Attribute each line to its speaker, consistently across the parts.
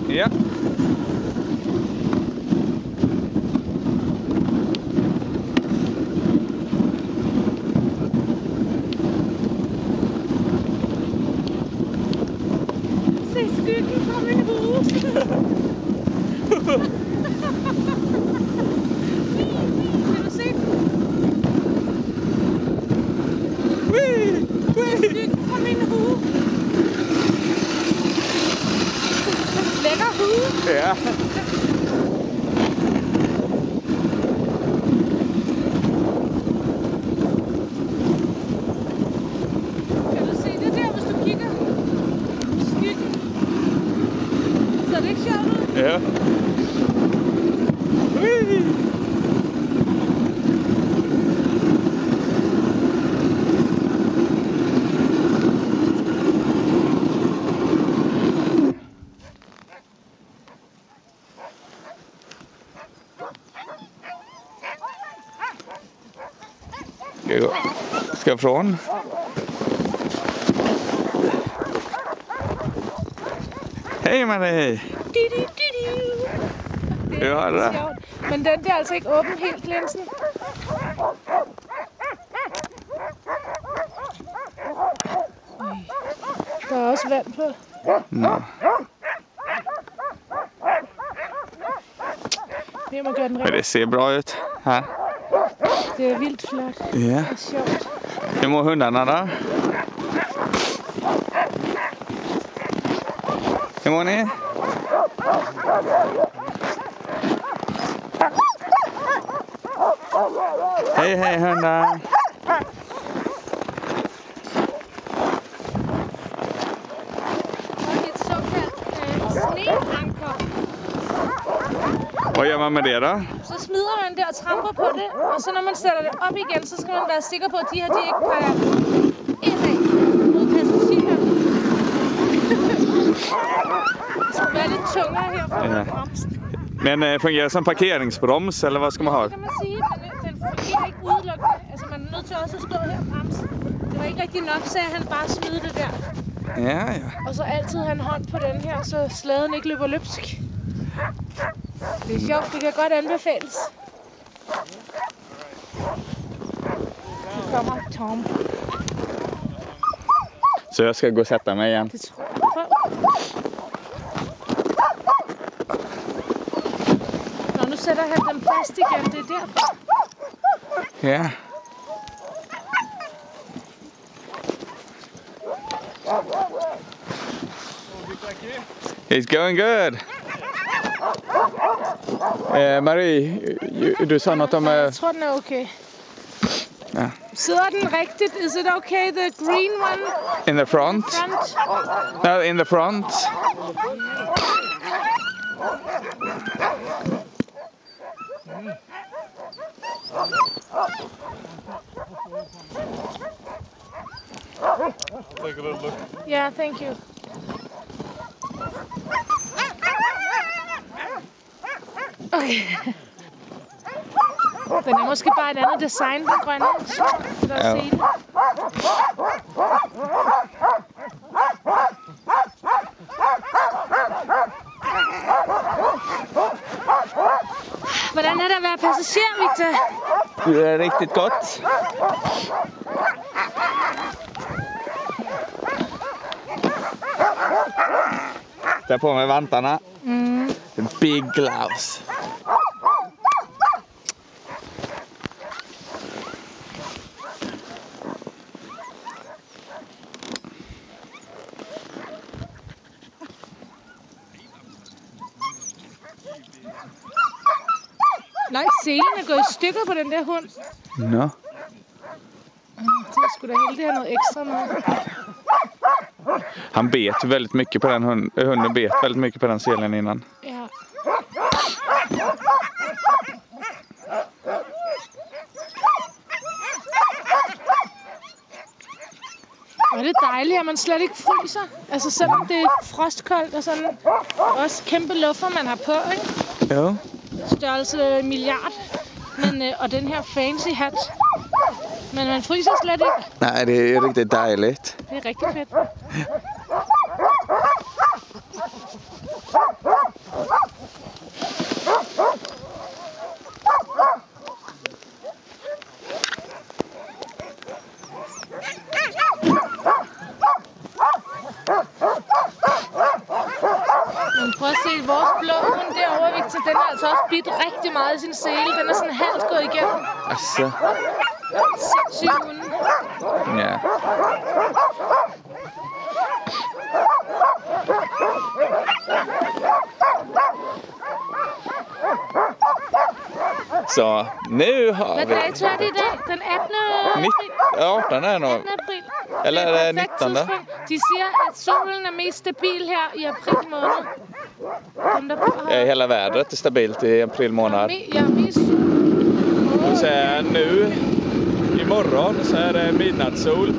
Speaker 1: Ja.
Speaker 2: Se skyggen fra min hue. Kan du se den? Skyggen fra min hue. Lækker hue.
Speaker 1: Ja.
Speaker 2: Kan du se det der, hvis du kigger? Skyggen. Ser det ikke sjovt ud?
Speaker 1: Ja. Ska jag från? Hej med dig!
Speaker 2: Det
Speaker 1: Ja,
Speaker 2: er
Speaker 1: det er.
Speaker 2: sjovt. Men den der er altså ikke åben helt, linsen. Der er også vand på.
Speaker 1: Nå.
Speaker 2: Jeg må gøre den
Speaker 1: Men
Speaker 2: rigtig.
Speaker 1: det ser bra ut här.
Speaker 2: Det er vildt flot.
Speaker 1: Ja.
Speaker 2: Det er sjovt.
Speaker 1: Hur mår hundarna då? Hur mår ni? Hej hej hundar!
Speaker 2: Og et såkaldt sneanker.
Speaker 1: Vad gör man med det då?
Speaker 2: Så smider man det og tramper på det. Og så når man sætter det op igen, så skal man være sikker på, at de her de ikke peger indad mod passagerer. Det skal være lidt tungere her for
Speaker 1: Ja.
Speaker 2: bremsen.
Speaker 1: Men fungerar det som parkeringsbroms eller vad ska man ha?
Speaker 2: Det kan man sige, den fungerer ikke udelukkende. Altså man er nødt til også at stå her og bremse. Det var ikke rigtig nok, så han bare smide det der.
Speaker 1: Ja, ja.
Speaker 2: Og så altid have en hånd på den her, så slæden ikke løber løbsk. Det er sjovt, det kan godt anbefales. Nu kommer Tom.
Speaker 1: Så jag ska gå och sätta mig igen.
Speaker 2: Det tror jeg. Prøv. Nå, nu sætter han den fast igen, det er derfor.
Speaker 1: Ja. It's going good. Marie, du sa något om...
Speaker 2: Jeg tror, den er okay.
Speaker 1: Ja.
Speaker 2: Sidder den rigtigt? Is it okay, the green one?
Speaker 1: In the front?
Speaker 2: Front?
Speaker 1: No, in the front.
Speaker 3: Take a little look.
Speaker 2: Yeah, thank you. Okay. Den er måske bare et andet design, den grønne. Så der
Speaker 1: Ja.
Speaker 2: er sele. Hvordan er det at være passager, Victor?
Speaker 1: Det är riktigt gott. Ta på mig vantarna. The big gloves.
Speaker 2: Nej, selen er gået i stykker på den der hund.
Speaker 1: Nå.
Speaker 2: Det er sgu da heldigt at have noget ekstra med.
Speaker 1: Han bet väldigt mycket på den hunden bet väldigt mycket på den selen innan.
Speaker 2: Ja. Og det er dejligt, at man slet ikke fryser. Altså selvom det er frostkoldt og sådan. Også kæmpe luffer, man har på, ikke?
Speaker 1: Jo.
Speaker 2: Størrelse milliard. Men, og den her fancy hat. Men man fryser slet ikke.
Speaker 1: Nej, det är riktigt dejligt.
Speaker 2: Det er rigtig fedt. Men prøv at se, vores blå hund derovre, Victor, den har altså også bidt rigtig meget i sin sele. Den er sådan halvt gået igennem.
Speaker 1: Asså.
Speaker 2: Sindssyg hunde.
Speaker 1: Ja. Så nu har
Speaker 2: Hvad
Speaker 1: vi...
Speaker 2: dato er det i dag? Den 18. april?
Speaker 1: 18 är det nog.
Speaker 2: 18. april.
Speaker 1: Eller
Speaker 2: Det
Speaker 1: er det
Speaker 2: et perfekt
Speaker 1: 19.
Speaker 2: tidspunkt. De siger, at solen er mest stabil her i april måned. Dem, der har...
Speaker 1: Hela vädret är stabilt i april månad.
Speaker 2: Ja, mest sol.
Speaker 1: Och så nu, imorgon, så är det midnattssol.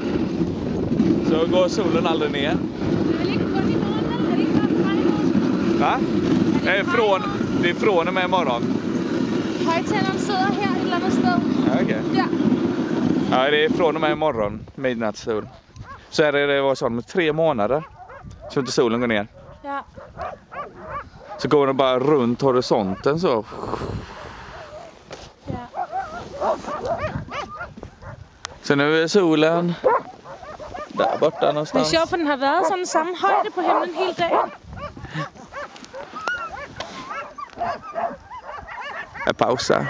Speaker 1: Så går solen aldrig ner.
Speaker 2: Det er vel ikke kun i morgen, eller? Er det ikke bare fredag?
Speaker 1: Va? Det är från och med imorgon.
Speaker 2: Højtaleren sidder her et eller andet sted.
Speaker 1: Ja, okej.
Speaker 2: Ja.
Speaker 1: Ja, det är från och med imorgon, midnattssol. Så är det var sån med 3 månader. Så inte solen går ner.
Speaker 2: Ja.
Speaker 1: Så går den bara runt horisonten så.
Speaker 2: Ja.
Speaker 1: Så nu är solen där borta
Speaker 2: Det er
Speaker 1: någonstans.
Speaker 2: sjovt, for den har været sådan samme højde på himlen hele dagen.
Speaker 1: Jag pausar.